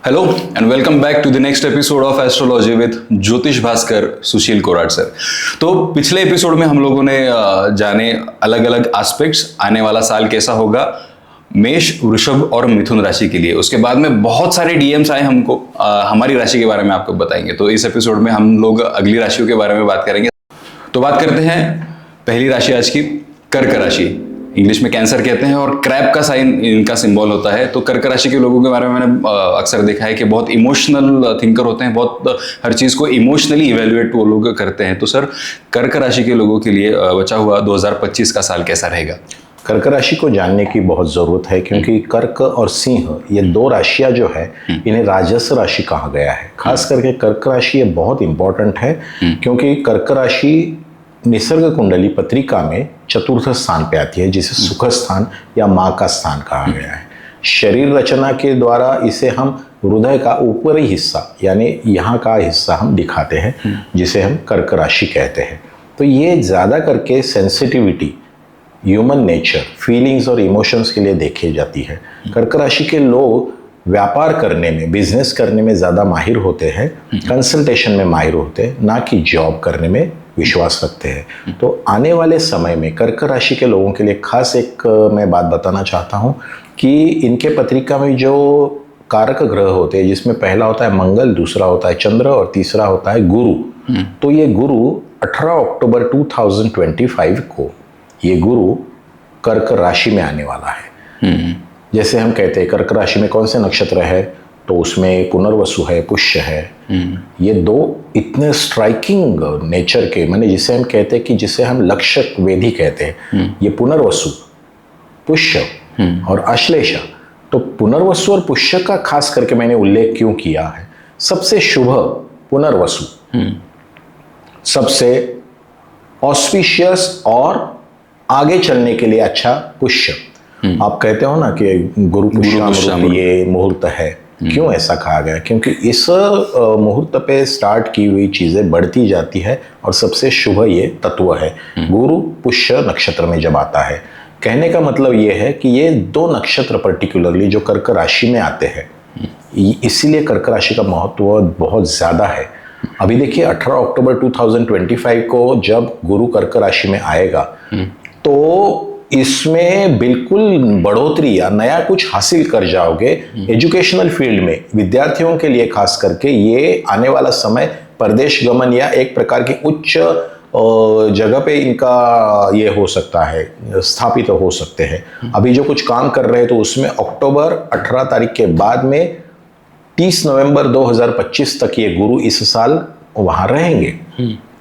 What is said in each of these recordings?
Hello and welcome back to the next episode of astrology with ज्योतिष भास्कर सुशील Korat sir. तो पिछले episode में हम लोगों ने जाने अलग अलग एस्पेक्ट्स, आने वाला साल कैसा होगा मेष, वृषभ और मिथुन राशि के लिए। उसके बाद में बहुत सारे डीएम्स आए हमको, हमारी राशि के बारे में आपको बताएंगे। तो इस एपिसोड में हम लोग अगली राशियों के बारे में बात करेंगे। तो बात करते हैं पहली राशि आज की, कर्क राशि। इंग्लिश में कैंसर कहते हैं और क्रैब का साइन इनका सिंबल होता है। तो कर्क राशि के लोगों के बारे में मैंने अक्सर देखा है कि बहुत इमोशनल थिंकर होते हैं, बहुत हर चीज को इमोशनली इवेल्युएट वो लोग करते हैं। तो सर, कर्क राशि के लोगों के लिए बचा हुआ 2025 का साल कैसा रहेगा? कर्क राशि को जानने की बहुत ज़रूरत है, क्योंकि कर्क और सिंह ये दो राशियां जो है इन्हें राजस्व राशि कहा गया है। खास करके कर्क राशि ये बहुत इंपॉर्टेंट है, क्योंकि कर्क राशि निसर्ग कुंडली पत्रिका में चतुर्थ स्थान पे आती है, जिसे सुख स्थान या माँ का स्थान कहा गया है। शरीर रचना के द्वारा इसे हम हृदय का ऊपरी हिस्सा यानी यहाँ का हिस्सा हम दिखाते हैं, जिसे हम कर्क राशि कहते हैं। तो ये ज़्यादा करके सेंसिटिविटी, ह्यूमन नेचर, फीलिंग्स और इमोशंस के लिए देखी जाती है। कर्क राशि के लोग व्यापार करने में, बिजनेस करने में ज़्यादा माहिर होते हैं, कंसल्टेशन में माहिर होते हैं, ना कि जॉब करने में विश्वास रखते हैं। तो आने वाले समय में कर्क राशि के लोगों के लिए खास एक मैं बात बताना चाहता हूँ कि इनके पत्रिका में जो कारक ग्रह होते हैं, जिसमें पहला होता है मंगल, दूसरा होता है चंद्र और तीसरा होता है गुरु। तो ये गुरु 18 अक्टूबर 2025 को ये गुरु कर्क राशि में आने वाला है। जैसे हम कहते हैं कर्क राशि में कौन से नक्षत्र है, तो उसमें पुनर्वसु है, पुष्य है। ये दो इतने स्ट्राइकिंग नेचर के, माने जिसे हम कहते हैं कि जिसे हम लक्षक वेदी कहते हैं, ये पुनर्वसु, पुष्य और आश्लेषा। तो पुनर्वसु और पुष्य का खास करके मैंने उल्लेख क्यों किया है? सबसे शुभ पुनर्वसु, सबसे ऑस्पिशियस और आगे चलने के लिए अच्छा पुष्य। आप कहते हो ना कि गुरु पुष्यामृत ये मुहूर्त है। क्यों ऐसा कहा गया? क्योंकि इस मुहूर्त पे स्टार्ट की हुई चीजें बढ़ती जाती है और सबसे शुभ ये तत्व है। गुरु पुष्य नक्षत्र में जब आता है, कहने का मतलब ये है कि ये दो नक्षत्र पर्टिकुलरली जो कर्क राशि में आते हैं, इसीलिए कर्क राशि का महत्व बहुत ज्यादा है। अभी देखिए 18 अक्टूबर 2025 को जब गुरु कर्क राशि में आएगा, तो इसमें बिल्कुल बढ़ोतरी या नया कुछ हासिल कर जाओगे। एजुकेशनल फील्ड में विद्यार्थियों के लिए खास करके ये आने वाला समय परदेश गमन या एक प्रकार की उच्च जगह पे इनका ये हो सकता है, स्थापित हो सकते हैं। अभी जो कुछ काम कर रहे हैं तो उसमें अक्टूबर 18 तारीख के बाद में 30 नवंबर 2025 तक ये गुरु इस साल वहां रहेंगे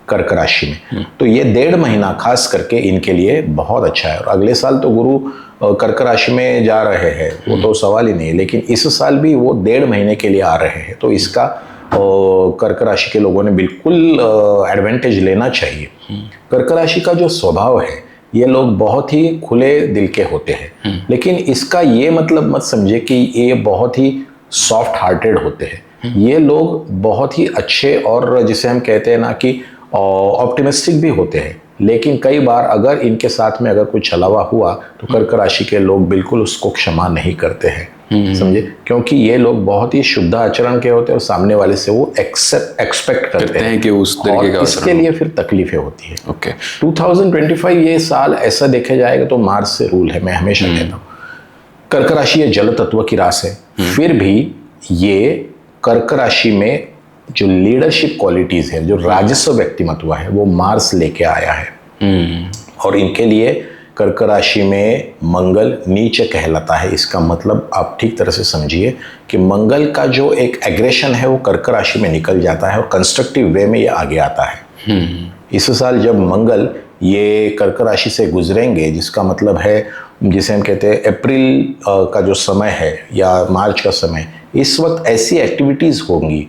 कर्क राशि में। तो ये 1.5 महीना खास करके इनके लिए बहुत अच्छा है। और अगले साल तो गुरु कर्क राशि में जा रहे हैं, वो तो सवाल ही नहीं है, लेकिन इस साल भी वो 1.5 महीने के लिए आ रहे हैं। तो इसका कर्क राशि के लोगों ने बिल्कुल एडवांटेज लेना चाहिए। कर्क राशि का जो स्वभाव है, ये लोग बहुत ही खुले दिल के होते हैं, लेकिन इसका ये मतलब मत समझे कि ये बहुत ही सॉफ्ट हार्टेड होते हैं। ये लोग बहुत ही अच्छे और जिसे हम कहते हैं ना कि ऑप्टिमिस्टिक भी होते हैं, लेकिन कई बार अगर इनके साथ में अगर कुछ छलावा हुआ तो कर्क राशि के लोग बिल्कुल उसको क्षमा नहीं करते हैं, समझे? क्योंकि ये लोग बहुत ही शुद्ध आचरण के होते हैं और सामने वाले से वो एक्सपेक्ट करते हैं कि उस तरीके का, इसके लिए फिर तकलीफें होती है। ओके 2025 ये साल ऐसा देखा जाएगा तो मार्स से रूल है। मैं हमेशा कहता हूँ कर्क राशि ये जल तत्व की राशि है, फिर भी ये कर्क राशि में जो लीडरशिप क्वालिटीज है, जो राजस्व व्यक्तिमत्व है, वो मार्स लेके आया है। और इनके लिए कर्क राशि में मंगल नीच कहलाता है। इसका मतलब आप ठीक तरह से समझिए कि मंगल का जो एक एग्रेशन है वो कर्क राशि में निकल जाता है और कंस्ट्रक्टिव वे में ये आगे आता है। इस साल जब मंगल ये कर्क राशि से गुजरेंगे, जिसका मतलब है जिसे हम कहते हैं अप्रैल का जो समय है या मार्च का समय, इस वक्त ऐसी एक्टिविटीज होंगी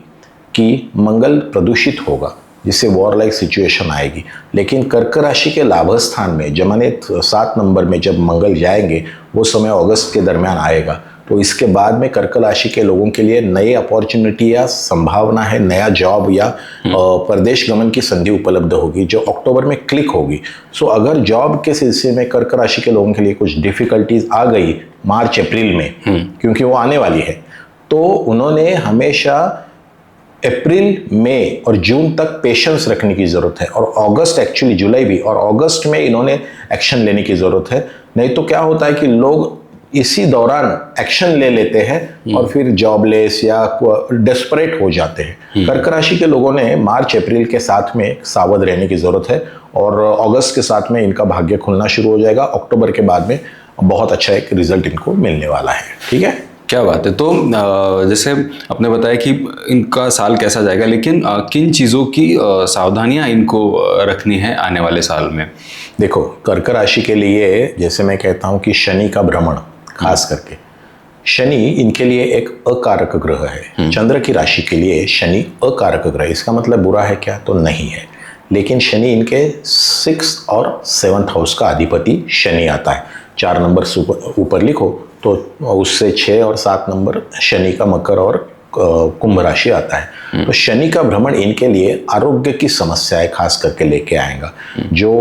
कि मंगल प्रदूषित होगा, जिससे वॉर लाइक सिचुएशन आएगी। लेकिन कर्क राशि के लाभ स्थान में जमाने 7 नंबर में जब मंगल जाएंगे, वो समय अगस्त के दरमियान आएगा। तो इसके बाद में कर्क राशि के लोगों के लिए नई अपॉर्चुनिटी या संभावना है, नया जॉब या प्रदेश गमन की संधि उपलब्ध होगी जो अक्टूबर में क्लिक होगी। सो अगर जॉब के सिलसिले में कर्क राशि के लोगों के लिए कुछ डिफिकल्टीज आ गई मार्च अप्रैल में, क्योंकि वो आने वाली है, तो उन्होंने हमेशा अप्रैल मई और जून तक पेशेंस रखने की ज़रूरत है, और अगस्त, एक्चुअली जुलाई भी, और अगस्त में इन्होंने एक्शन लेने की ज़रूरत है। नहीं तो क्या होता है कि लोग इसी दौरान एक्शन ले लेते हैं और फिर जॉबलेस या डेस्परेट हो जाते हैं। कर्क राशि के लोगों ने मार्च अप्रैल के साथ में सावध रहने की ज़रूरत है, और अगस्त के साथ में इनका भाग्य खुलना शुरू हो जाएगा। अक्टूबर के बाद में बहुत अच्छा एक रिजल्ट इनको मिलने वाला है। ठीक है, क्या बात है। तो जैसे आपने बताया कि इनका साल कैसा जाएगा, लेकिन किन चीज़ों की सावधानियां इनको रखनी है आने वाले साल में? देखो, कर्क राशि के लिए जैसे मैं कहता हूं कि शनि का भ्रमण, खास करके शनि इनके लिए एक अकारक ग्रह है। चंद्र की राशि के लिए शनि अकारक ग्रह, इसका मतलब बुरा है क्या? तो नहीं है, लेकिन शनि इनके 6th और 7th हाउस का अधिपति शनि आता है। 4 नंबर ऊपर लिखो तो उससे 6 और 7 नंबर शनि का मकर और कुंभ राशि आता है। तो शनि का भ्रमण इनके लिए आरोग्य की समस्याएं खास करके लेके आएगा। जो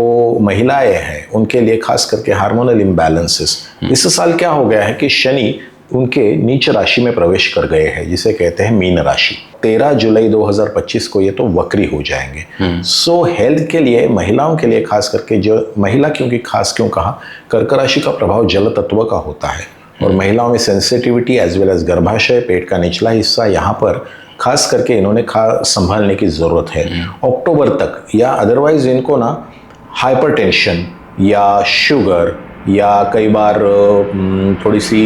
महिलाएं हैं उनके लिए खास करके हार्मोनल इम्बैलेंसेस। इस साल क्या हो गया है कि शनि उनके नीच राशि में प्रवेश कर गए हैं, जिसे कहते हैं मीन राशि। 13 जुलाई 2025 को ये तो वक्री हो जाएंगे। सो हेल्थ के लिए, महिलाओं के लिए खास करके, जो महिला क्योंकि खास क्यों कहा, कर्क राशि का प्रभाव जल तत्व का होता है, और महिलाओं में सेंसिटिविटी एज वेल एज गर्भाशय, पेट का निचला हिस्सा, यहाँ पर खास करके इन्होंने संभालने की ज़रूरत है अक्टूबर तक। या अदरवाइज इनको ना हाइपरटेंशन या शुगर या कई बार थोड़ी सी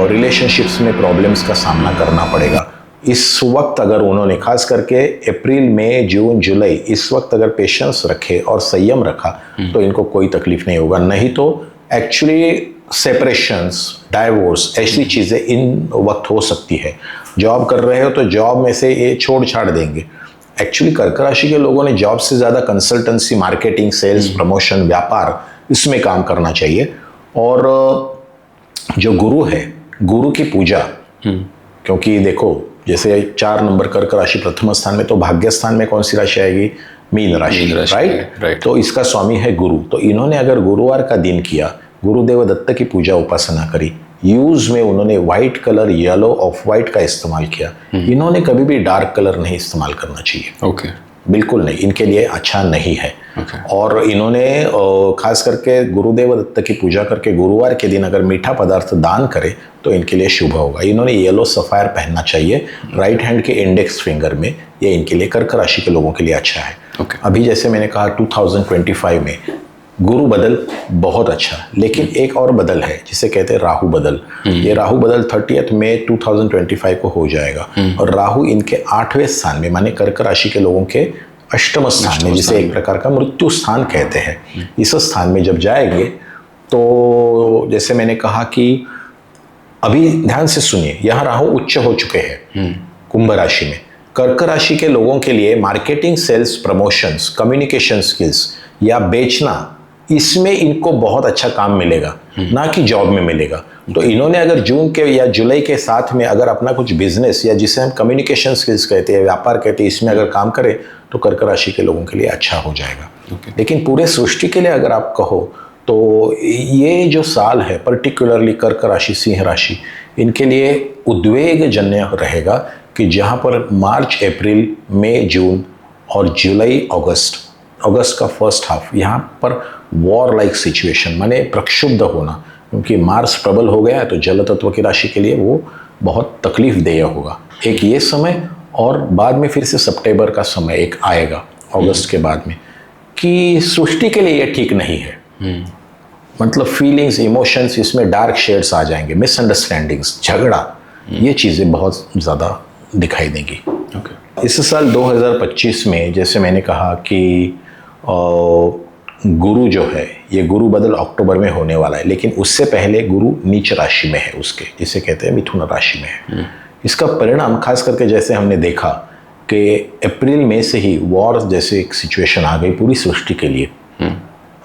रिलेशनशिप्स में प्रॉब्लम्स का सामना करना पड़ेगा। इस वक्त अगर उन्होंने खास करके अप्रैल मई जून जुलाई, इस वक्त अगर पेशेंस रखे और संयम रखा तो इनको कोई तकलीफ नहीं होगा। नहीं तो एक्चुअली सेपरेशंस, डाइवोर्स, ऐसी चीज़ें इन वक्त हो सकती है। जॉब कर रहे हो तो जॉब में से ये छोड़ छाड़ देंगे। एक्चुअली कर्क राशि के लोगों ने जॉब से ज़्यादा कंसल्टेंसी, मार्केटिंग, सेल्स, प्रमोशन, व्यापार, इसमें काम करना चाहिए। और जो गुरु है, गुरु की पूजा, क्योंकि देखो जैसे 4 नंबर कर्क राशि प्रथम स्थान में, तो भाग्य स्थान में कौन सी राशि आएगी? मीन राशि, राइट। तो इसका स्वामी है गुरु। तो इन्होंने अगर गुरुवार का दिन किया, गुरुदेव दत्त की पूजा उपासना करी, यूज में उन्होंने white colour, yellow, of white का इस्तेमाल किया। इन्होंने कभी भी डार्क कलर नहीं इस्तेमाल करना चाहिए। ओके, बिल्कुल नहीं, इनके लिए अच्छा नहीं है। और इन्होंने खास करके गुरुदेव दत्त की पूजा करके गुरुवार के दिन अगर मीठा पदार्थ दान करे तो इनके लिए शुभ होगा। इन्होंने येलो सफायर पहनना चाहिए राइट हैंड के इंडेक्स फिंगर में। ये इनके लिए, कर्क राशि के लोगों के लिए अच्छा है। अभी जैसे मैंने कहा 2025 में गुरु बदल बहुत अच्छा, लेकिन एक और बदल है जिसे कहते हैं राहु बदल। ये राहु बदल 30 मई 2025 को हो जाएगा, और राहु इनके 8वें स्थान में, माने कर्क राशि के लोगों के अष्टम स्थान में, जिसे एक प्रकार का मृत्यु स्थान कहते हैं। इस स्थान में जब जाएंगे तो जैसे मैंने कहा कि अभी ध्यान से सुनिए, यहाँ राहु उच्च हो चुके हैं कुंभ राशि में। कर्क राशि के लोगों के लिए marketing, sales, promotions, communication skills या बेचना, इसमें इनको बहुत अच्छा काम मिलेगा, ना कि जॉब में मिलेगा। तो इन्होंने अगर जून के या जुलाई के साथ में अगर अपना कुछ बिजनेस, या जिसे हम कम्युनिकेशन स्किल्स कहते हैं, व्यापार कहते हैं, इसमें अगर काम करें तो कर्क राशि के लोगों के लिए अच्छा हो जाएगा। लेकिन पूरे सृष्टि के लिए अगर आप कहो तो ये जो साल है, पर्टिकुलरली कर्क राशि, सिंह राशि, इनके लिए उद्वेगजन्य रहेगा कि जहाँ पर मार्च, अप्रैल, मई, जून और जुलाई, अगस्त का फर्स्ट हाफ, यहाँ पर वॉर लाइक सिचुएशन, माने प्रक्षुब्ध होना, क्योंकि मार्स प्रबल हो गया है तो जल तत्व की राशि के लिए वो बहुत तकलीफ देय होगा। एक ये समय, और बाद में फिर से सितंबर का समय एक आएगा अगस्त के बाद में, कि सृष्टि के लिए ये ठीक नहीं है। मतलब फीलिंग्स, इमोशंस, इसमें डार्क शेड्स आ जाएंगे, मिसअंडरस्टैंडिंग्स, झगड़ा, ये चीज़ें बहुत ज़्यादा दिखाई देंगी। इस साल 2025 में जैसे मैंने कहा कि गुरु जो है, ये गुरु बदल अक्टूबर में होने वाला है, लेकिन उससे पहले गुरु नीच राशि में है उसके, जिसे कहते हैं मिथुन राशि में है। इसका परिणाम खास करके जैसे हमने देखा कि अप्रैल में से ही वॉर जैसे एक सिचुएशन आ गई पूरी सृष्टि के लिए।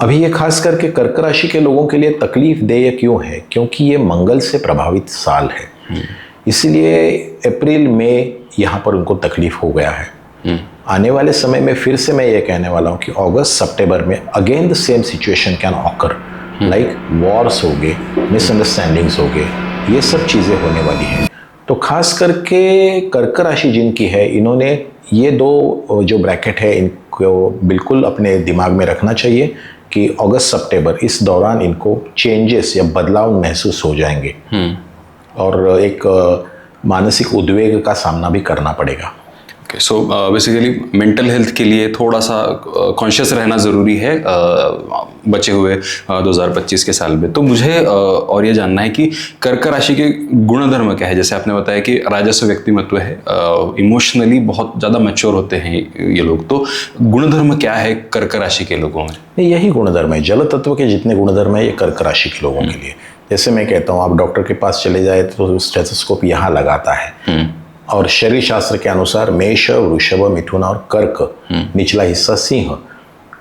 अभी ये खास करके कर्क राशि के लोगों के लिए तकलीफ देय क्यों है? क्योंकि ये मंगल से प्रभावित साल है, इसलिए अप्रैल में यहाँ पर उनको तकलीफ हो गया है। आने वाले समय में फिर से मैं ये कहने वाला हूँ कि अगस्त, सितंबर में again the same situation can occur, like Wars हो गए, मिसअंडरस्टैंडिंग्स हो गए, ये सब चीज़ें होने वाली हैं। तो खास करके कर्क राशि जिनकी है, इन्होंने ये दो जो ब्रैकेट है इनको बिल्कुल अपने दिमाग में रखना चाहिए कि अगस्त सितंबर इस दौरान इनको चेंजेस या बदलाव महसूस हो जाएंगे और एक मानसिक उद्वेग का सामना भी करना पड़ेगा। सो बेसिकली मेंटल हेल्थ के लिए थोड़ा सा कॉन्शियस रहना ज़रूरी है बचे हुए 2025 के साल में। तो मुझे और ये जानना है कि कर्क राशि के गुणधर्म क्या है। जैसे आपने बताया कि राजस्व व्यक्तिमत्व है, इमोशनली बहुत ज़्यादा मैच्योर होते हैं ये लोग, तो गुणधर्म क्या है कर्क राशि के लोगों में? यही गुणधर्म है, जल तत्व के जितने गुणधर्म है ये कर्क राशि के लोगों के लिए। जैसे मैं कहता हूँ, आप डॉक्टर के पास चले जाए तो स्टेथोस्कोप यहाँ लगाता है और शरीर शास्त्र के अनुसार मेष, वृषभ, मिथुन और कर्क, निचला हिस्सा सिंह।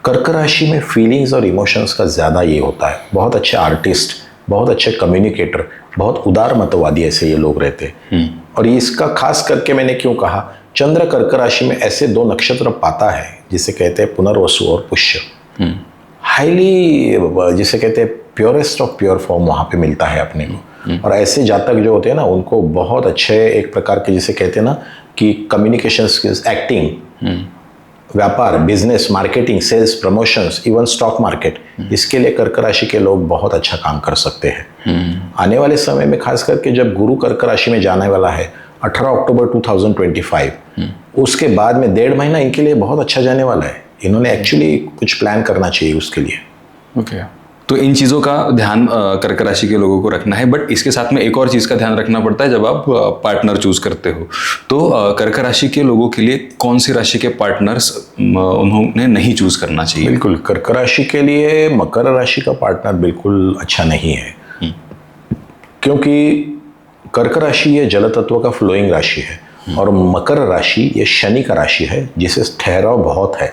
कर्क राशि में फीलिंग्स और इमोशंस का ज़्यादा ये होता है। बहुत अच्छे आर्टिस्ट, बहुत अच्छे कम्युनिकेटर, बहुत उदार मतवादी ऐसे ये लोग रहते हैं। और इसका खास करके मैंने क्यों कहा, चंद्र कर्क राशि में ऐसे दो नक्षत्र पाता है जिसे कहते हैं पुनर्वसु और पुष्य। हाईली जिसे कहते हैं प्योरेस्ट ऑफ प्योर फॉर्म वहाँ पे मिलता है अपने को। और ऐसे जातक जो होते हैं ना, उनको बहुत अच्छे एक प्रकार के जिसे कहते हैं ना कि कम्युनिकेशन स्किल्स, एक्टिंग, व्यापार, business, marketing, sales, promotions, even stock market, इसके लिए कर्क राशि के लोग बहुत अच्छा काम कर सकते हैं। आने वाले समय में खास करके जब गुरु कर्क राशि में जाने वाला है 18 अक्टूबर 2025, उसके बाद में 1.5 महीना इनके लिए बहुत अच्छा जाने वाला है। इन्होंने एक्चुअली कुछ प्लान करना चाहिए उसके लिए। ओके तो इन चीज़ों का ध्यान कर्क राशि के लोगों को रखना है। बट इसके साथ में एक और चीज़ का ध्यान रखना पड़ता है जब आप पार्टनर चूज करते हो। तो कर्क राशि के लोगों के लिए कौन सी राशि के पार्टनर्स उन्होंने नहीं चूज करना चाहिए? बिल्कुल, कर्क राशि के लिए मकर राशि का पार्टनर बिल्कुल अच्छा नहीं है, क्योंकि कर्क राशि ये जल तत्व का फ्लोइंग राशि है और मकर राशि ये शनि का राशि है जिसे ठहराव बहुत है,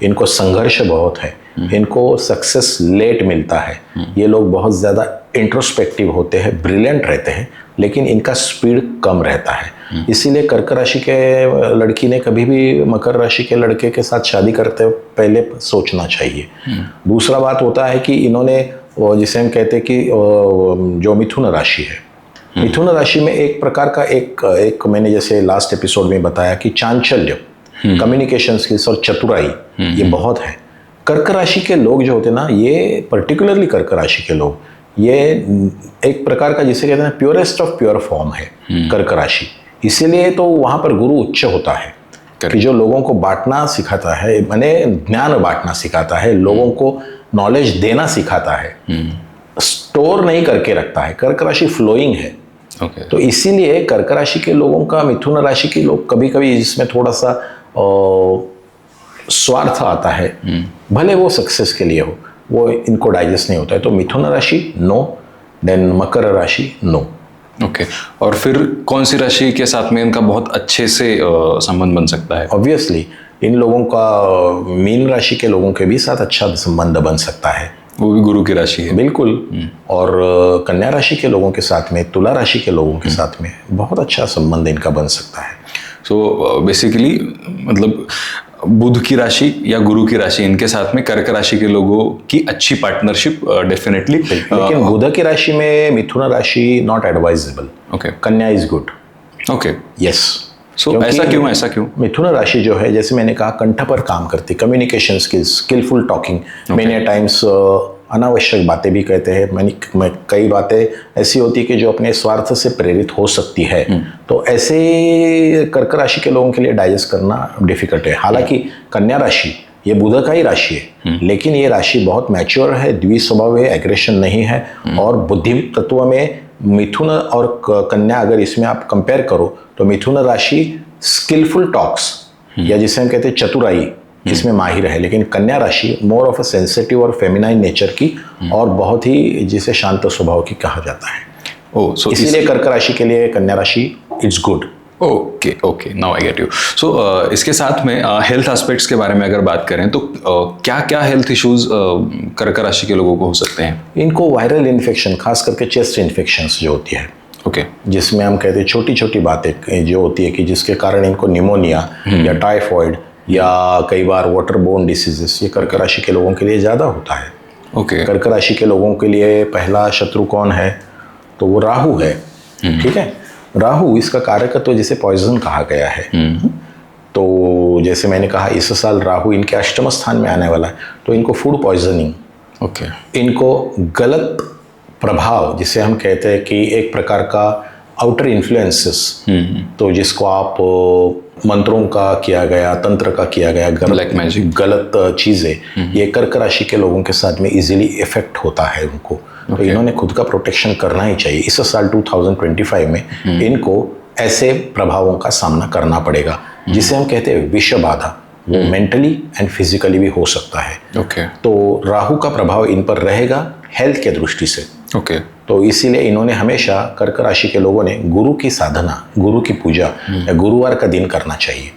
इनको संघर्ष बहुत है, इनको सक्सेस लेट मिलता है। ये लोग बहुत ज़्यादा इंट्रोस्पेक्टिव होते हैं, ब्रिलियंट रहते हैं, लेकिन इनका स्पीड कम रहता है। इसीलिए कर्क राशि के लड़की ने कभी भी मकर राशि के लड़के के साथ शादी करते पहले सोचना चाहिए। दूसरा बात होता है कि इन्होंने जिसे हम कहते हैं कि जो मिथुन राशि है, मिथुन राशि में एक प्रकार का एक मैंने जैसे लास्ट एपिसोड में बताया कि चांचल्य, कम्युनिकेशन स्किल्स और चतुराई ये बहुत है। कर्क राशि के लोग जो होते हैं ना, ये पर्टिकुलरली कर्क राशि के लोग, ये एक प्रकार का जिसे कहते हैं प्योरेस्ट ऑफ प्योर फॉर्म है कर्क राशि। इसीलिए तो वहाँ पर गुरु उच्च होता है कि जो लोगों को बांटना सिखाता है, माने ज्ञान बांटना सिखाता है, लोगों को नॉलेज देना सिखाता है, स्टोर नहीं करके रखता है। कर्क राशि फ्लोइंग है। तो इसीलिए कर्क राशि के लोगों का मिथुन राशि के लोग कभी कभी इसमें थोड़ा सा स्वार्थ आता है, भले वो सक्सेस के लिए हो, वो इनको डाइजेस्ट नहीं होता है। तो मिथुन राशि नो, देन मकर राशि नो। ओके और फिर कौन सी राशि के साथ में इनका बहुत अच्छे से संबंध बन सकता है? ऑब्वियसली इन लोगों का मीन राशि के लोगों के भी साथ अच्छा संबंध बन सकता है, वो भी गुरु की राशि है। बिल्कुल। और कन्या राशि के लोगों के साथ में, तुला राशि के लोगों के साथ में बहुत अच्छा संबंध इनका बन सकता है। सो बेसिकली मतलब बुध की राशि या गुरु की राशि, इनके साथ में कर्क राशि के लोगों की अच्छी पार्टनरशिप डेफिनेटली। लेकिन बुध की राशि में मिथुन राशि नॉट एडवाइजेबल। ओके, कन्या is good. Okay, yes. So ऐसा क्यों? मिथुन राशि जो है, जैसे मैंने कहा, कंठ पर काम करती, communication skills, skillful talking, many times अनावश्यक बातें भी कहते हैं। कई बातें ऐसी होती है कि जो अपने स्वार्थ से प्रेरित हो सकती है, तो ऐसे कर्क राशि के लोगों के लिए डाइजेस्ट करना डिफिकल्ट है। हालांकि कन्या राशि ये बुध का ही राशि है, लेकिन ये राशि बहुत मैच्योर है, द्विस्वभाव है, एग्रेशन नहीं है। और बुद्धि तत्व में मिथुन और कन्या अगर इसमें आप कंपेयर करो तो मिथुन राशि स्किलफुल टॉक्स या जिसे हम कहते हैं चतुराई, इसमें माहिर है। लेकिन कन्या राशि मोर ऑफ अ सेंसिटिव और फेमिनाइन नेचर की और बहुत ही जिसे शांत स्वभाव की कहा जाता है। सो इसीलिए कर्क राशि के लिए कन्या राशि it's good. Okay, now I get you. So इसके साथ में हेल्थ एस्पेक्ट्स के बारे में अगर बात करें तो क्या क्या हेल्थ इश्यूज कर्क राशि के लोगों को हो सकते हैं? इनको वायरल इन्फेक्शन, खास करके चेस्ट इन्फेक्शंस जो होती है, जिसमें हम कहते हैं छोटी छोटी बातें जो होती है कि जिसके कारण इनको निमोनिया या टाइफॉइड या कई बार वाटर बोर्न डिसीजेस, ये कर्क राशि के लोगों के लिए ज़्यादा होता है। कर्क राशि के लोगों के लिए पहला शत्रु कौन है? तो वो राहु है। ठीक है, राहु इसका कारकत्व जैसे पॉइजन कहा गया है, तो जैसे मैंने कहा इस साल राहु इनके अष्टम स्थान में आने वाला है, तो इनको फूड पॉइजनिंग, इनको गलत प्रभाव जिसे हम कहते हैं कि एक प्रकार का आउटर इन्फ्लुएंसेस, तो जिसको आप मंत्रों का किया गया, तंत्र का किया गया, ब्लैक मैजिक, गलत चीज़ें, ये कर्क राशि के लोगों के साथ में इजीली इफेक्ट होता है उनको। तो इन्होंने खुद का प्रोटेक्शन करना ही चाहिए। इस साल 2025 में इनको ऐसे प्रभावों का सामना करना पड़ेगा जिसे हम कहते हैं विष बाधा, वो मेंटली एंड फिजिकली भी हो सकता है। तो राहु का प्रभाव इन पर रहेगा हेल्थ के दृष्टि से। तो इसीलिए इन्होंने हमेशा कर्क राशि के लोगों ने गुरु की साधना, गुरु की पूजा या गुरुवार का दिन करना चाहिए।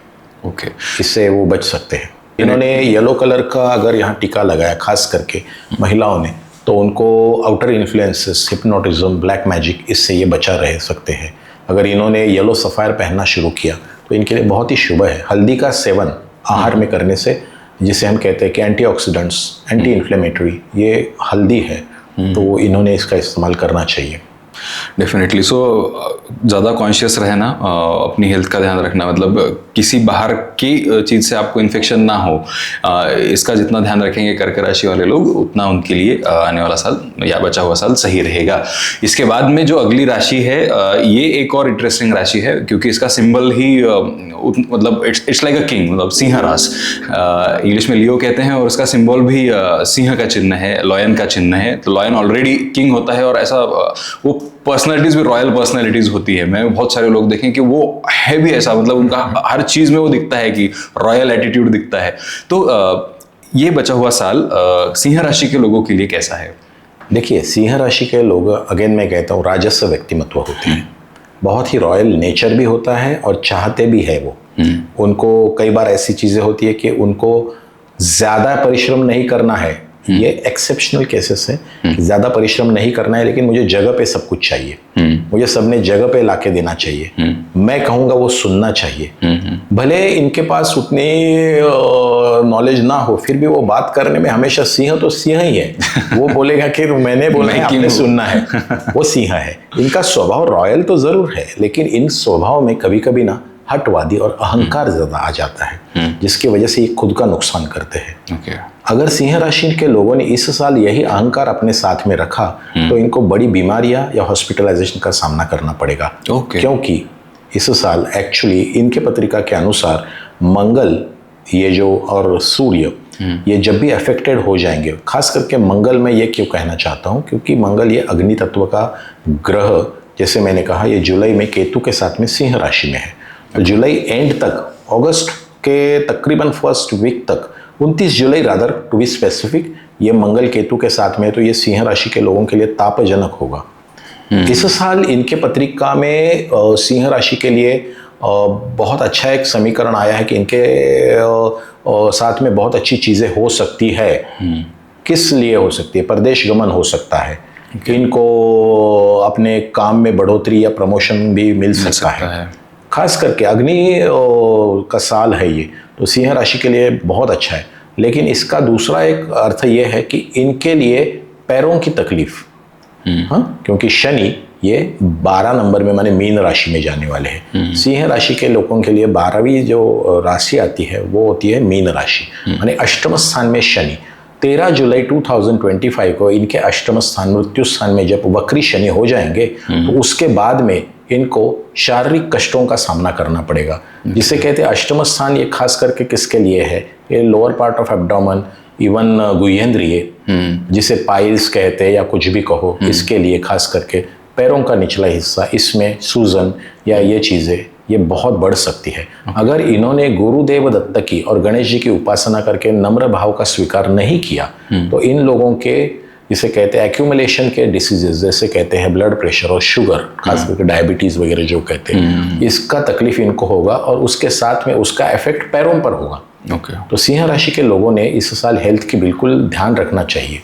इससे वो बच सकते हैं। इन्होंने येलो कलर का अगर यहाँ टीका लगाया खास करके महिलाओं ने, तो उनको outer influences, hypnotism, black magic, इससे ये बचा रह सकते हैं। अगर इन्होंने येलो सफ़ायर पहनना शुरू किया तो इनके लिए बहुत ही शुभ है। हल्दी का सेवन आहार में करने से, जिसे हम कहते हैं कि एंटीऑक्सीडेंट्स, एंटी इन्फ्लेमेटरी, ये हल्दी है, तो इन्होंने इसका इस्तेमाल करना चाहिए। डेफिनेटली। सो ज़्यादा कॉन्शियस रहना, अपनी हेल्थ का ध्यान रखना, मतलब किसी बाहर की चीज़ से आपको इन्फेक्शन ना हो, इसका जितना ध्यान रखेंगे कर्क राशि वाले लोग, उतना उनके लिए आने वाला साल या बचा हुआ साल सही रहेगा। इसके बाद में जो अगली राशि है, ये एक और इंटरेस्टिंग राशि है, क्योंकि इसका सिंबल ही मतलब इट्स लाइक अ किंग, मतलब सिंह रास, इंग्लिश में लियो कहते हैं, और उसका सिंबल भी सिंह का चिन्ह है, लॉयन का चिन्ह है। तो लॉयन ऑलरेडी किंग होता है, और ऐसा वो पर्सनैलिटीज भी रॉयल पर्सनैलिटीज होती है। मैं बहुत सारे लोग देखें कि वो है भी ऐसा, मतलब उनका हर चीज में वो दिखता है कि रॉयल एटीट्यूड दिखता है। तो ये बचा हुआ साल सिंह राशि के लोगों के लिए कैसा है? देखिए, सिंह राशि के लोग, अगेन मैं कहता हूँ, राजस्व व्यक्तिमत्व होते हैं, बहुत ही रॉयल नेचर भी होता है और चाहते भी है वो। उनको कई बार ऐसी चीजें होती है कि उनको ज्यादा परिश्रम नहीं करना है, ये एक्सेप्शनल केसेस है कि ज्यादा परिश्रम नहीं करना है, लेकिन मुझे जगह पे सब कुछ चाहिए, मुझे सबने जगह पे लाके देना चाहिए, मैं कहूँगा वो सुनना चाहिए। भले इनके पास उतनी नॉलेज ना हो, फिर भी वो बात करने में हमेशा सिंह तो सिंह ही है। वो बोलेगा कि मैंने बोला है, आपने सुनना है, वो सिंह है। इनका स्वभाव रॉयल तो जरूर है, लेकिन इन स्वभाव में कभी कभी ना हटवादी और अहंकार ज्यादा आ जाता है, जिसकी वजह से ये खुद का नुकसान करते हैं। अगर सिंह राशि के लोगों ने इस साल यही अहंकार अपने साथ में रखा, तो इनको बड़ी बीमारियां या हॉस्पिटलाइजेशन का सामना करना पड़ेगा। क्योंकि इस साल एक्चुअली इनके पत्रिका के अनुसार मंगल, ये जो, और सूर्य, ये जब भी अफेक्टेड हो जाएंगे, खास करके मंगल में ये क्यों कहना चाहता हूँ, क्योंकि मंगल ये अग्नि तत्व का ग्रह, जैसे मैंने कहा, ये जुलाई में केतु के साथ में सिंह राशि में है। तो जुलाई एंड तक, अगस्त के तकरीबन फर्स्ट वीक तक, 29 जुलाई रादर टू बी स्पेसिफिक, ये मंगल केतु के साथ में, तो ये सिंह राशि के लोगों के लिए तापजनक होगा। इस साल इनके पत्रिका में सिंह राशि के लिए बहुत अच्छा एक समीकरण आया है कि इनके साथ में बहुत अच्छी चीज़ें हो सकती है। किस लिए हो सकती है? प्रदेश गमन हो सकता है, इनको अपने काम में बढ़ोतरी या प्रमोशन भी मिल सकता है। खास करके अग्नि का साल है ये, तो सिंह राशि के लिए बहुत अच्छा है। लेकिन इसका दूसरा एक अर्थ ये है कि इनके लिए पैरों की तकलीफ, हाँ, क्योंकि शनि ये 12 नंबर में, माने मीन राशि में जाने वाले हैं। सिंह राशि के लोगों के लिए 12वीं जो राशि आती है वो होती है मीन राशि, माने अष्टम स्थान में शनि। 13 जुलाई 2025 को इनके अष्टम स्थान, मृत्यु स्थान में जब वक्री शनि हो जाएंगे, तो उसके बाद में इनको शारीरिक कष्टों का सामना करना पड़ेगा, जिसे कहते हैं अष्टम स्थान। ये खास करके किसके लिए है? ये lower part of abdomen, even गुह्येंद्रिय, जिसे पाइल्स कहते हैं या कुछ भी कहो, इसके लिए खास करके पैरों का निचला हिस्सा, इसमें सूजन या ये चीज़ें, ये बहुत बढ़ सकती है। अगर इन्होंने गुरुदेव दत्त की और गणेश जी की उपासना करके नम्र भाव का स्वीकार नहीं किया, तो इन लोगों के, जिसे कहते हैं एक्यूमुलेशन के डिसीजेस, जैसे कहते हैं ब्लड प्रेशर और शुगर, खास करके डायबिटीज वगैरह जो कहते हैं, इसका तकलीफ इनको होगा, और उसके साथ में उसका इफेक्ट पैरों पर होगा। तो सिंह राशि के लोगों ने इस साल हेल्थ की बिल्कुल ध्यान रखना चाहिए,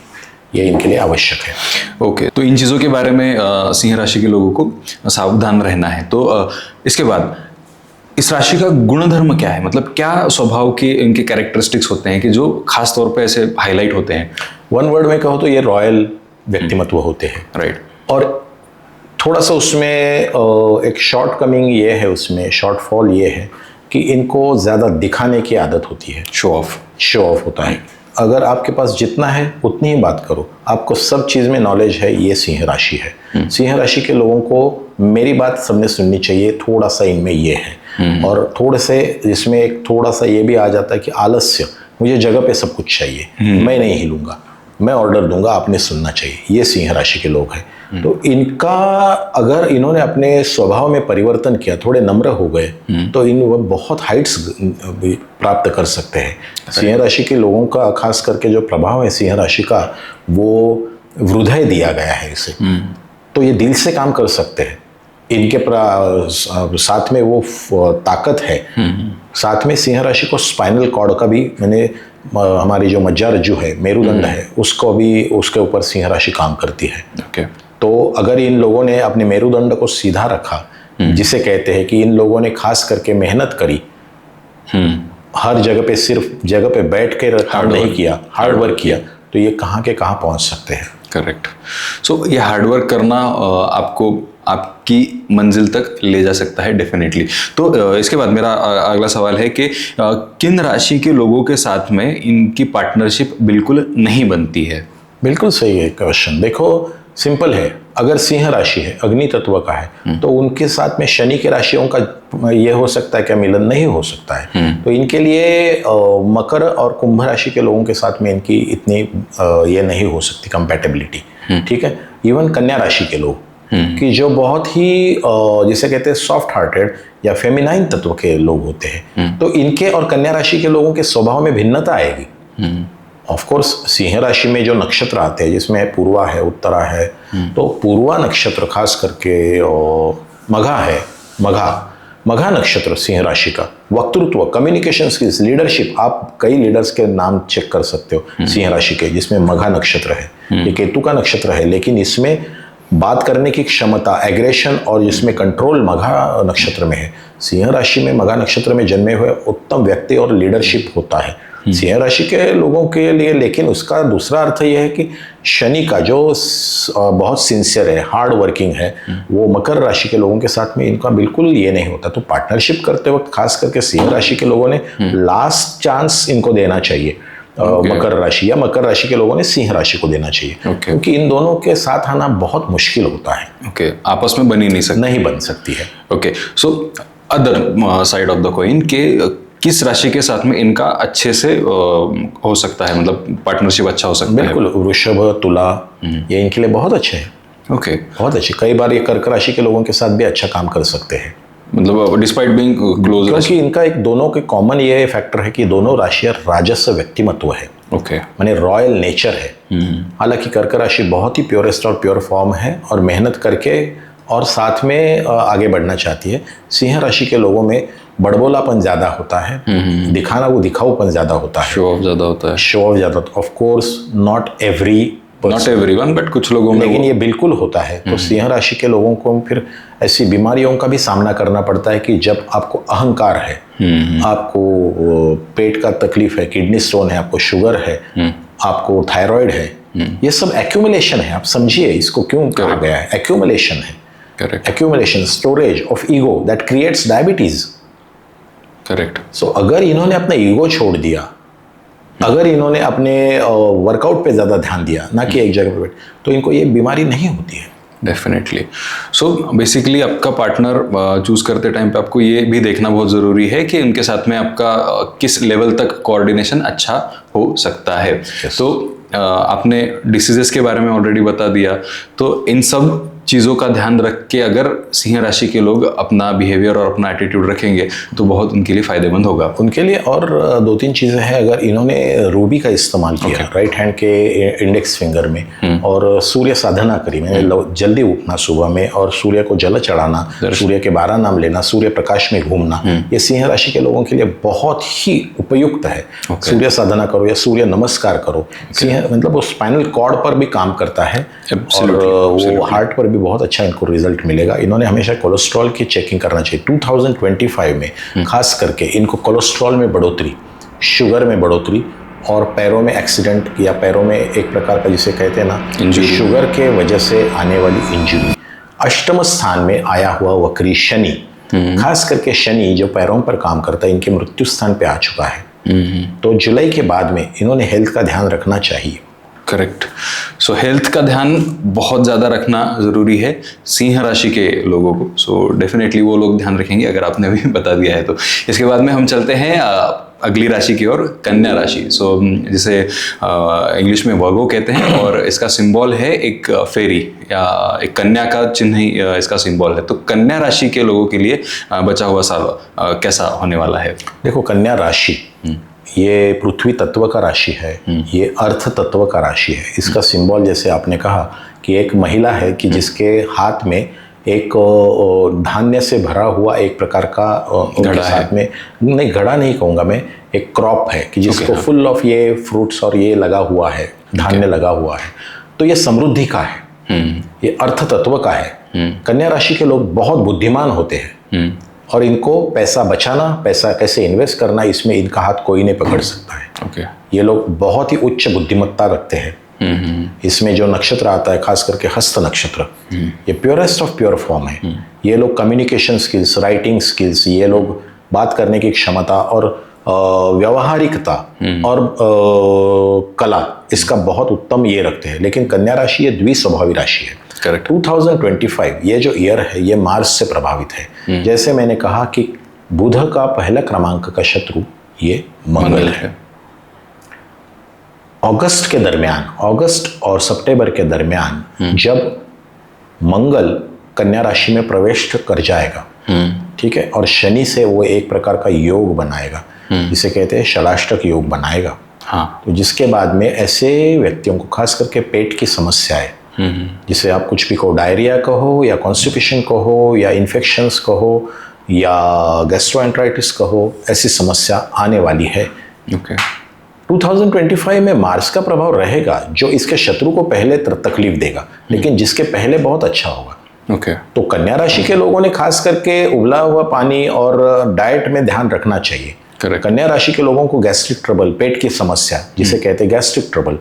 ये इनके लिए आवश्यक है। तो इन चीज़ों के बारे में सिंह राशि के लोगों को सावधान रहना है। तो इसके बाद इस राशि का गुणधर्म क्या है? मतलब क्या स्वभाव के इनके कैरेक्टरिस्टिक्स होते हैं कि जो खास तौर पे ऐसे हाईलाइट होते हैं? वन वर्ड में कहो तो ये रॉयल व्यक्तिमत्व होते हैं, राइट। और थोड़ा सा उसमें एक शॉर्ट कमिंग ये है, उसमें शॉर्टफॉल ये है कि इनको ज़्यादा दिखाने की आदत होती है। शो ऑफ होता है। अगर आपके पास जितना है उतनी ही बात करो, आपको सब चीज़ में नॉलेज है, ये सिंह राशि है। सिंह राशि के लोगों को मेरी बात सबने सुननी चाहिए, थोड़ा सा इनमें ये है। और थोड़े से इसमें एक थोड़ा सा ये भी आ जाता है कि आलस्य, मुझे जगह पे सब कुछ चाहिए, मैं नहीं हिलूंगा, मैं ऑर्डर दूंगा, आपने सुनना चाहिए, ये सिंह राशि के लोग हैं। तो इनका अगर इन्होंने अपने स्वभाव में परिवर्तन किया, थोड़े नम्र हो गए, तो इन वो बहुत हाइट्स प्राप्त कर सकते हैं। सिंह राशि के लोगों का खास करके जो प्रभाव है सिंह राशि का, वो हृदय दिया गया है इसे, तो ये दिल से काम कर सकते हैं। इनके साथ में वो ताकत है। साथ में सिंह राशि को स्पाइनल कॉर्ड का भी, मैंने हमारी जो मज्जा रज्जु है, मेरुदंड है, उसको भी, उसके ऊपर सिंह राशि काम करती है। तो अगर इन लोगों ने अपने मेरुदंड को सीधा रखा, जिसे कहते हैं कि इन लोगों ने खास करके मेहनत करी, हर जगह पे सिर्फ जगह पे बैठ के काम नहीं किया, हार्ड वर्क किया, तो ये कहाँ के कहाँ पहुँच सकते हैं। करेक्ट। सो ये हार्डवर्क करना आपको आपकी मंजिल तक ले जा सकता है डेफिनेटली। तो इसके बाद मेरा अगला सवाल है कि किन राशि के लोगों के साथ में इनकी पार्टनरशिप बिल्कुल नहीं बनती है? बिल्कुल सही है क्वेश्चन। देखो सिंपल है, अगर सिंह राशि है, अग्नि तत्व का है, तो उनके साथ में शनि के राशियों का ये हो सकता है क्या मिलन नहीं हो सकता है। तो इनके लिए मकर और कुंभ राशि के लोगों के साथ में इनकी इतनी ये नहीं हो सकती कंपैटिबिलिटी। ठीक है। इवन कन्या राशि के लोग कि जो बहुत ही जिसे कहते हैं सॉफ्ट हार्टेड या फेमिनाइन तत्व के लोग होते हैं, तो इनके और कन्या राशि के लोगों के स्वभाव में भिन्नता आएगी। ऑफ कोर्स सिंह राशि में जो नक्षत्र आते हैं, जिसमें पूर्वा है, उत्तरा है, तो पूर्वा नक्षत्र खास करके मघा है, मघा नक्षत्र सिंह राशि का वक्तृत्व, कम्युनिकेशन स्किल्स, लीडरशिप, आप कई लीडर्स के नाम चेक कर सकते हो सिंह राशि के, जिसमें मघा नक्षत्र है। ये केतु का नक्षत्र है, लेकिन इसमें बात करने की क्षमता, एग्रेशन और जिसमें कंट्रोल मघा नक्षत्र में है। सिंह राशि में मघा नक्षत्र में जन्मे हुए उत्तम व्यक्ति और लीडरशिप होता है सिंह राशि के लोगों के लिए। लेकिन उसका दूसरा अर्थ यह है कि शनि का जो बहुत सिंसियर है, हार्ड वर्किंग है, वो मकर राशि के लोगों के साथ में इनका बिल्कुल ये नहीं होता। तो पार्टनरशिप करते वक्त खास करके सिंह राशि के लोगों ने लास्ट चांस इनको देना चाहिए। मकर राशि या मकर राशि के लोगों ने सिंह राशि को देना चाहिए, क्योंकि इन दोनों के साथ आना बहुत मुश्किल होता है। आपस में बन ही नहीं सकती, नहीं बन सकती है। Okay, so other side of the coin के किस राशि के साथ में इनका अच्छे से हो सकता है, मतलब पार्टनरशिप अच्छा हो सकता है? बिल्कुल, वृषभ, तुला, ये इनके लिए बहुत अच्छे हैं। ओके, बहुत अच्छे। कई बार ये कर्क राशि के लोगों के साथ भी अच्छा काम कर सकते हैं, मतलब डिस्पाइट बीइंग क्लोज, क्योंकि इनका एक दोनों के कॉमन ये फैक्टर है कि दोनों राशियां राजस्व व्यक्तिमत्व है। ओके, माने रॉयल नेचर है। हालांकि कर्क राशि बहुत ही प्योरेस्ट और प्योर फॉर्म है और मेहनत करके और साथ में आगे बढ़ना चाहती है। सिंह राशि के लोगों में बड़बोलापन ज्यादा होता है, दिखाना वो दिखाऊपन ज्यादा होता है, शो ऑफ ज्यादा होता है। शो ऑफ ज्यादा, of course not everyone, but कुछ लोगों में लेकिन ये बिल्कुल होता है। तो सिंह राशि के लोगों को फिर ऐसी बीमारियों का भी सामना करना पड़ता है कि जब आपको अहंकार है, आपको पेट का तकलीफ है, किडनी स्टोन है, आपको शुगर है, आपको थायराइड है, ये सब एक्यूमुलेशन है। आप समझिए इसको क्यों कहा गया है, एक्यूमुलेशन है। Correct, accumulation, storage of ego that creates diabetes. Correct. So अगर इन्होंने अपना ईगो छोड़ दिया, अगर इन्होंने अपने वर्कआउट पे ज़्यादा ध्यान दिया, ना कि एक जगह पे बैठ, तो इनको ये बीमारी नहीं होती है। डेफिनेटली। सो बेसिकली आपका पार्टनर चूज करते टाइम पे आपको ये भी देखना बहुत ज़रूरी है कि उनके साथ में आपका किस लेवल तक कोऑर्डिनेशन अच्छा हो सकता है। तो आपने डिसीजेस के बारे में ऑलरेडी बता दिया, तो इन सब चीज़ों का ध्यान रख के अगर सिंह राशि के लोग अपना बिहेवियर और अपना एटीट्यूड रखेंगे तो बहुत उनके लिए फायदेमंद होगा। उनके लिए और दो तीन चीज़ें हैं। अगर इन्होंने रूबी का इस्तेमाल किया राइट हैंड के इंडेक्स फिंगर में और सूर्य साधना करी, मैंने जल्दी उठना सुबह में और सूर्य को जल चढ़ाना, सूर्य के 12 नाम लेना, सूर्य प्रकाश में घूमना, ये सिंह राशि के लोगों के लिए बहुत ही उपयुक्त है। सूर्य साधना करो या सूर्य नमस्कार करो। सिंह मतलब वो स्पाइनल कॉर्ड पर भी काम करता है और वो हार्ट पर बहुत अच्छा इनको रिजल्ट मिलेगा। इन्होंने हमेशा कोलेस्ट्रॉल की चेकिंग करना चाहिए। 2025 में खास करके इनको कोलेस्ट्रॉल में बढ़ोतरी, शुगर में बढ़ोतरी और पैरों में एक्सीडेंट या पैरों में एक प्रकार का जिसे कहते हैं ना, शुगर के वजह से आने वाली इंजरी, अष्टम स्थान में आया हुआ वक्री शनि, खास करके शनि जो पैरों पर काम करता है, इनके मृत्यु स्थान पे आ चुका है। तो जुलाई के बाद में इन्होंने हेल्थ का ध्यान रखना चाहिए। करेक्ट। सो हेल्थ का ध्यान बहुत ज़्यादा रखना ज़रूरी है सिंह राशि के लोगों को। सो डेफिनेटली वो लोग ध्यान रखेंगे, अगर आपने भी बता दिया है तो। इसके बाद में हम चलते हैं अगली राशि की ओर, कन्या राशि। सो जिसे इंग्लिश में वर्गो कहते हैं, और इसका सिंबल है एक फेरी या एक कन्या का चिन्ह ही इसका सिंबल है। तो कन्या राशि के लोगों के लिए बचा हुआ साल कैसा होने वाला है? देखो, कन्या राशि ये पृथ्वी तत्व का राशि है, ये अर्थ तत्व का राशि है। इसका सिंबल जैसे आपने कहा कि एक महिला है कि जिसके हाथ में एक धान्य से भरा हुआ एक प्रकार का उनके साथ में, नहीं घड़ा नहीं कहूँगा मैं, एक क्रॉप है कि जिसको फुल ऑफ ये फ्रूट्स और ये लगा हुआ है, धान्य लगा हुआ है। तो ये समृद्धि का है, ये अर्थ तत्व का है। कन्या राशि के लोग बहुत बुद्धिमान होते हैं और इनको पैसा बचाना, पैसा कैसे इन्वेस्ट करना, इसमें इनका हाथ कोई नहीं पकड़ सकता है। ये लोग बहुत ही उच्च बुद्धिमत्ता रखते हैं। इसमें जो नक्षत्र आता है, खास करके हस्त नक्षत्र, ये प्योरेस्ट ऑफ प्योर फॉर्म है। ये लोग कम्युनिकेशन स्किल्स, राइटिंग स्किल्स, ये लोग बात करने की क्षमता और व्यवहारिकता और कला, इसका बहुत उत्तम ये रखते हैं। लेकिन कन्या राशि ये द्विस्वभावी राशि है। करेक्ट। 2025 ये जो ईयर है ये मार्स से प्रभावित है। जैसे मैंने कहा कि बुध का पहला क्रमांक का शत्रु ये मंगल है। अगस्त के दरमियान, अगस्त और सितंबर के दरमियान जब मंगल कन्या राशि में प्रवेश कर जाएगा, ठीक है, और शनि से वो एक प्रकार का योग बनाएगा, जिसे कहते हैं षडाष्टक योग बनाएगा। हाँ। तो जिसके बाद में ऐसे व्यक्तियों को, खास करके पेट की समस्याएं, जिसे आप कुछ भी कहो, डायरिया कहो या कॉन्स्टिपेशन कहो या इन्फेक्शंस कहो या गैस्ट्रोएंटराइटिस कहो, ऐसी समस्या आने वाली है। 2025 में मार्स का प्रभाव रहेगा जो इसके शत्रु को पहले तकलीफ देगा, लेकिन जिसके पहले बहुत अच्छा होगा। तो कन्या राशि के लोगों ने खास करके उबला हुआ पानी और डाइट में ध्यान रखना चाहिए। कन्या राशि के लोगों को गैस्ट्रिक ट्रबल, पेट की समस्या जिसे कहते हैं गैस्ट्रिक ट्रबल,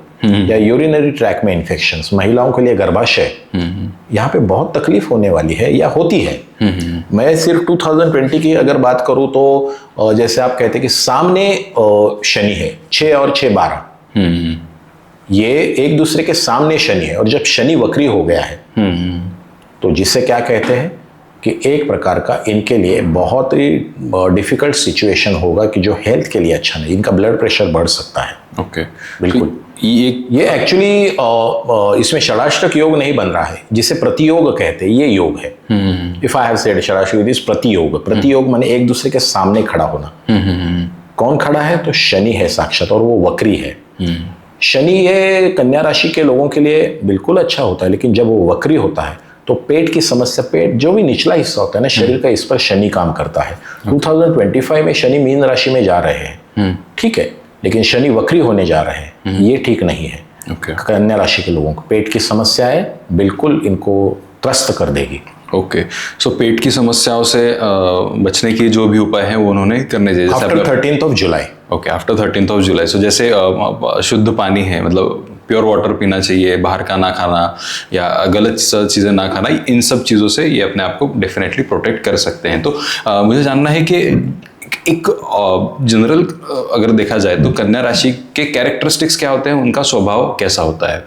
या यूरिनरी ट्रैक में इन्फेक्शंस, महिलाओं के लिए गर्भाशय, यहाँ पे बहुत तकलीफ होने वाली है या होती है। मैं सिर्फ 2020 की अगर बात करूँ तो जैसे आप कहते हैं कि सामने शनि है, 6 और 6 12, ये एक दूसरे के सामने शनि है। और जब शनि वक्री हो गया है तो जिसे क्या कहते हैं कि एक प्रकार का इनके लिए बहुत ही डिफिकल्ट सिचुएशन होगा कि जो हेल्थ के लिए अच्छा नहीं, इनका ब्लड प्रेशर बढ़ सकता है। बिल्कुल। ये एक्चुअली इसमें षडाष्टक योग नहीं बन रहा है, जिसे प्रतियोग कहते हैं, ये योग है। इफ आई हैव सेड षडाष्टक इज प्रतियोग। प्रतियोग माने एक दूसरे के सामने खड़ा होना। कौन खड़ा है? तो शनि है साक्षात, और वो वक्री है। शनि ये कन्या राशि के लोगों के लिए बिल्कुल अच्छा होता है, लेकिन जब वो वक्री होता है तो पेट की समस्या, पेट जो भी निचला हिस्सा होता है ना शरीर का, इस पर शनि काम करता है। 2025 में शनि मीन राशि में जा रहे हैं, ठीक है, लेकिन शनि वक्री होने जा रहे हैं, ये ठीक नहीं है। कन्या राशि के लोगों को पेट की समस्याएं बिल्कुल इनको त्रस्त कर देगी। सो पेट की समस्याओं से बचने के जो भी उपाय हैं वो उन्होंने करने चाहिए। After 13th of July. After 13th of July. So जैसे शुद्ध पानी है, मतलब प्योर वाटर पीना चाहिए, बाहर का ना खाना या गलत चीज़ें ना खाना, इन सब चीज़ों से ये अपने आप को डेफिनेटली प्रोटेक्ट कर सकते हैं। तो मुझे जानना है कि एक जनरल अगर देखा जाए तो कन्या राशि के कैरेक्टरिस्टिक्स क्या होते हैं, उनका स्वभाव कैसा होता है?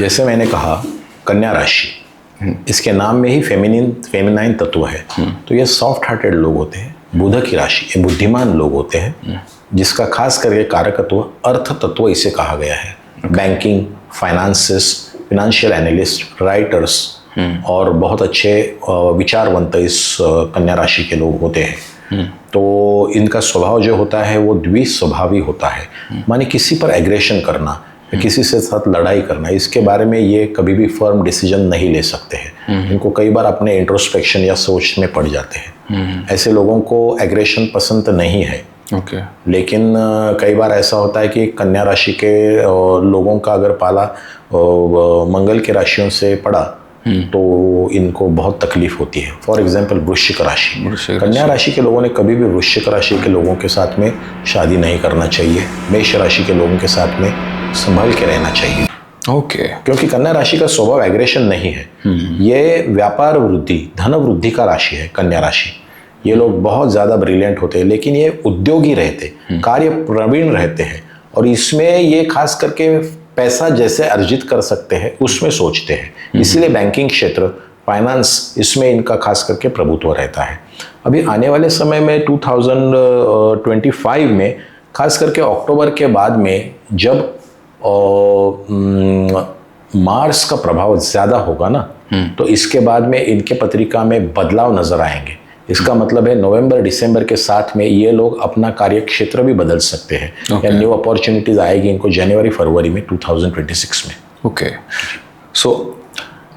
जैसे मैंने कहा कन्या राशि, इसके नाम में ही फेमिनाइन तत्व है, तो ये सॉफ्ट हार्टेड लोग होते हैं। बुध की राशि, ये बुद्धिमान लोग होते हैं, जिसका खास करके कारकत्व अर्थ तत्व इसे कहा गया है। Banking, finances, financial analyst, writers और बहुत अच्छे विचारवंत इस कन्या राशि के लोग होते हैं। तो इनका स्वभाव जो होता है वो द्विस्वभावी होता है, माने किसी पर एग्रेशन करना, किसी से साथ लड़ाई करना, इसके बारे में ये कभी भी फर्म डिसीजन नहीं ले सकते हैं। इनको कई बार अपने इंट्रोस्पेक्शन या सोच में पड़ जाते हैं। ऐसे लोगों को एग्रेशन पसंद नहीं है। लेकिन कई बार ऐसा होता है कि कन्या राशि के लोगों का अगर पाला मंगल के राशियों से पड़ा तो इनको बहुत तकलीफ होती है। फॉर एग्जाम्पल वृश्चिक राशि, कन्या राशि के लोगों ने कभी भी वृश्चिक राशि के लोगों के साथ में शादी नहीं करना चाहिए। मेष राशि के लोगों के साथ में संभल के रहना चाहिए। ओके। क्योंकि कन्या राशि का स्वभाव एग्रेशन नहीं है। ये व्यापार वृद्धि, धन वृद्धि का राशि है कन्या राशि। ये लोग बहुत ज़्यादा ब्रिलियंट होते हैं, लेकिन ये उद्योगी रहते, कार्य प्रवीण रहते हैं, और इसमें ये खास करके पैसा जैसे अर्जित कर सकते हैं उसमें सोचते हैं। इसलिए बैंकिंग क्षेत्र, फाइनेंस, इसमें इनका खास करके प्रभुत्व रहता है। अभी आने वाले समय में 2025 में खास करके अक्टूबर के बाद में जब मार्स का प्रभाव ज़्यादा होगा ना, तो इसके बाद में इनके पत्रिका में बदलाव नजर आएंगे। इसका मतलब है नवंबर दिसंबर के साथ में ये लोग अपना कार्य क्षेत्र भी बदल सकते हैं, या न्यू अपॉर्चुनिटीज आएगी इनको जनवरी फरवरी में 2026 में। ओके। सो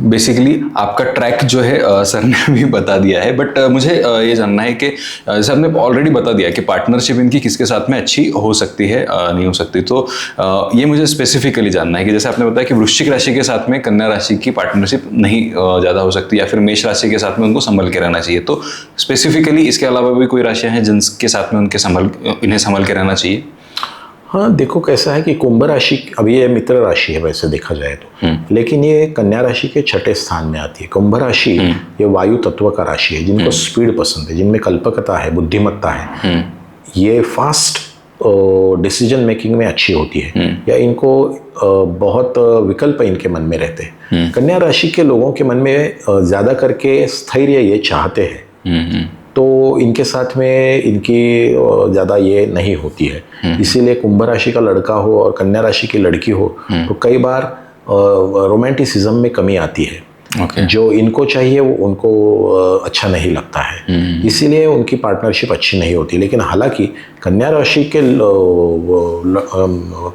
बेसिकली आपका ट्रैक जो है सर ने भी बता दिया है, बट मुझे ये जानना है कि सर ने ऑलरेडी बता दिया कि पार्टनरशिप इनकी किसके साथ में अच्छी हो सकती है, नहीं हो सकती। तो ये मुझे स्पेसिफिकली जानना है कि जैसे आपने बताया कि वृश्चिक राशि के साथ में कन्या राशि की पार्टनरशिप नहीं ज़्यादा हो सकती, या फिर मेष राशि के साथ में उनको संभल के रहना चाहिए। तो स्पेसिफिकली इसके अलावा भी कोई राशियाँ हैं जिनके साथ में इन्हें संभल के रहना चाहिए? हाँ, देखो कैसा है कि कुंभ राशि अभी ये मित्र राशि है वैसे देखा जाए तो, लेकिन ये कन्या राशि के छठे स्थान में आती है। कुंभ राशि ये वायु तत्व का राशि है, जिनको स्पीड पसंद है, जिनमें कल्पकता है, बुद्धिमत्ता है, ये फास्ट डिसीजन मेकिंग में अच्छी होती है, या इनको बहुत विकल्प इनके मन में रहते हैं। कन्या राशि के लोगों के मन में ज्यादा करके स्थैर्य ये चाहते हैं, तो इनके साथ में इनकी ज़्यादा ये नहीं होती है। इसीलिए कुंभ राशि का लड़का हो और कन्या राशि की लड़की हो तो कई बार रोमांटिसिज्म में कमी आती है। जो इनको चाहिए वो उनको अच्छा नहीं लगता है, इसीलिए उनकी पार्टनरशिप अच्छी नहीं होती। लेकिन हालांकि कन्या राशि के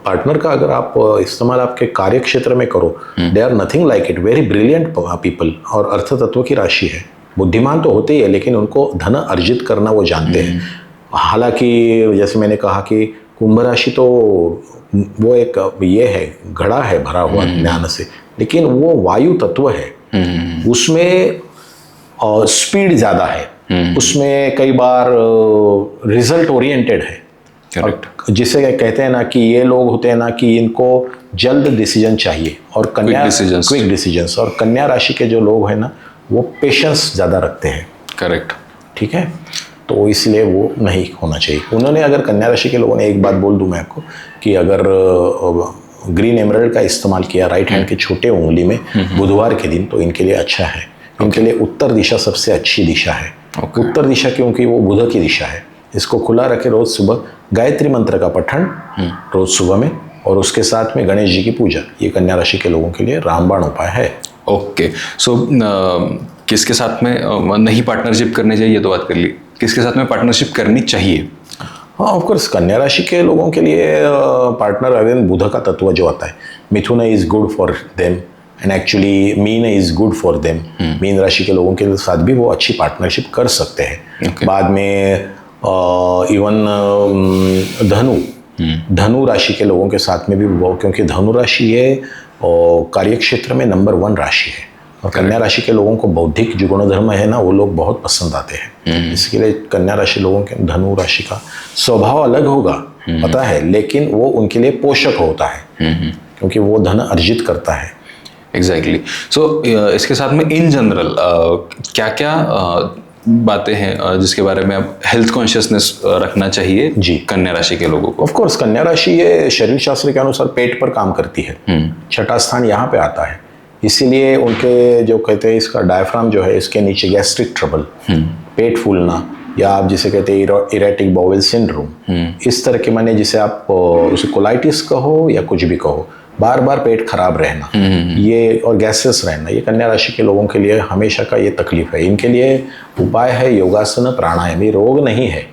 पार्टनर का अगर आप इस्तेमाल आपके कार्य क्षेत्र में करो, they are nothing like it, very brilliant people, और अर्थ तत्व की राशि है। बुद्धिमान तो होते ही है, लेकिन उनको धन अर्जित करना वो जानते हैं। हालांकि जैसे मैंने कहा कि कुंभ राशि तो वो एक ये है, घड़ा है भरा हुआ ज्ञान से, लेकिन वो वायु तत्व है, उसमें स्पीड ज़्यादा है, उसमें कई बार रिजल्ट ओरिएंटेड है। करेक्ट। जिसे कहते हैं ना कि ये लोग होते हैं ना कि इनको जल्द डिसीजन चाहिए, और कन्या क्विक डिसीजंस, और कन्या राशि के जो लोग हैं ना वो पेशेंस ज़्यादा रखते हैं। करेक्ट। ठीक है, तो इसलिए वो नहीं होना चाहिए। उन्होंने अगर कन्या राशि के लोगों ने, एक बात बोल दूं मैं आपको, कि अगर ग्रीन एमराल्ड का इस्तेमाल किया राइट हैंड के छोटे उंगली में बुधवार के दिन, तो इनके लिए अच्छा है। इनके लिए उत्तर दिशा सबसे अच्छी दिशा है। उत्तर दिशा क्योंकि वो बुध की दिशा है। इसको खुला रखे, रोज सुबह गायत्री मंत्र का पठन रोज सुबह में, और उसके साथ में गणेश जी की पूजा, ये कन्या राशि के लोगों के लिए रामबाण उपाय है। ओके। सो किसके साथ में नहीं पार्टनरशिप करनी चाहिए, ये तो बात कर ली। किसके साथ में पार्टनरशिप करनी चाहिए? हाँ, ऑफ कोर्स कन्या राशि के लोगों के लिए पार्टनर अगेन बुध का तत्व जो आता है, मिथुन is good for them, and actually मीन इज गुड फॉर देम। मीन राशि के लोगों के साथ भी वो अच्छी पार्टनरशिप कर सकते हैं। बाद में इवन धनु राशि के लोगों के साथ में भी वो, क्योंकि धनु राशि ये कार्य क्षेत्र में नंबर 1 राशि है, और कन्या राशि के लोगों को बौद्धिक जो गुणधर्म है ना वो लोग बहुत पसंद आते हैं। इसके लिए कन्या राशि लोगों के, धनु राशि का स्वभाव अलग होगा पता है, लेकिन वो उनके लिए पोषक होता है, क्योंकि वो धन अर्जित करता है। एग्जैक्टली। सो इसके साथ में इन जनरल क्या क्या बातें हैं जिसके बारे में अब हेल्थ कॉन्शियसनेस रखना चाहिए जी कन्या राशि के लोगों को? ऑफ कोर्स कन्या राशि ये शरीर शास्त्र के अनुसार पेट पर काम करती है। छठा स्थान यहाँ पे आता है, इसीलिए उनके जो कहते हैं इसका डायफ्राम जो है, इसके नीचे गैस्ट्रिक ट्रबल, पेट फूलना, या आप जिसे कहते हैं इरेटिक बाउल सिंड्रोम, इस तरह के माने जिसे आप उसे कोलाइटिस कहो या कुछ भी कहो, बार बार पेट खराब रहना, ये और गैसेस रहना, ये कन्या राशि के लोगों के लिए हमेशा का ये तकलीफ है। इनके लिए उपाय है योगासन प्राणायाम। ये रोग नहीं है,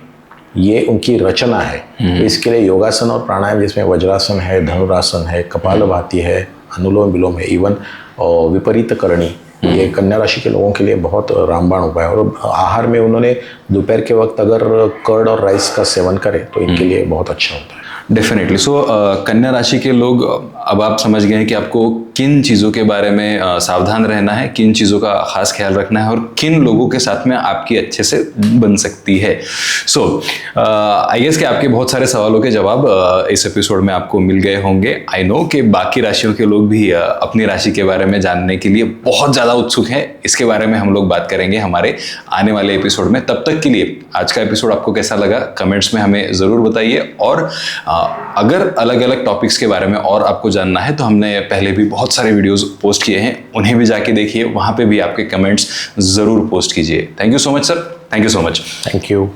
ये उनकी रचना है। तो इसके लिए योगासन और प्राणायाम, जिसमें वज्रासन है, धनुरासन है, कपालभाति है, अनुलोम विलोम है, इवन विपरीत करणी, ये कन्या राशि के लोगों के लिए बहुत रामबाण उपाय है। और आहार में उन्होंने दोपहर के वक्त अगर कर्ड और राइस का सेवन करें तो इनके लिए बहुत अच्छा होता है। डेफिनेटली। सो कन्या राशि के लोग अब आप समझ गए हैं कि आपको किन चीज़ों के बारे में सावधान रहना है, किन चीज़ों का खास ख्याल रखना है और किन लोगों के साथ में आपकी अच्छे से बन सकती है। सो आई गेस कि आपके बहुत सारे सवालों के जवाब इस एपिसोड में आपको मिल गए होंगे। आई नो कि बाकी राशियों के लोग भी अपनी राशि के बारे में जानने के लिए बहुत ज़्यादा उत्सुक हैं। इसके बारे में हम लोग बात करेंगे हमारे आने वाले एपिसोड में। तब तक के लिए आज का एपिसोड आपको कैसा लगा कमेंट्स में हमें ज़रूर बताइए। और अगर अलग अलग टॉपिक्स के बारे में और आपको जानना है तो हमने पहले भी बहुत सारे वीडियोस पोस्ट किए हैं, उन्हें भी जाके देखिए, वहाँ पे भी आपके कमेंट्स ज़रूर पोस्ट कीजिए। Thank you so much sir, thank you so much. Thank you.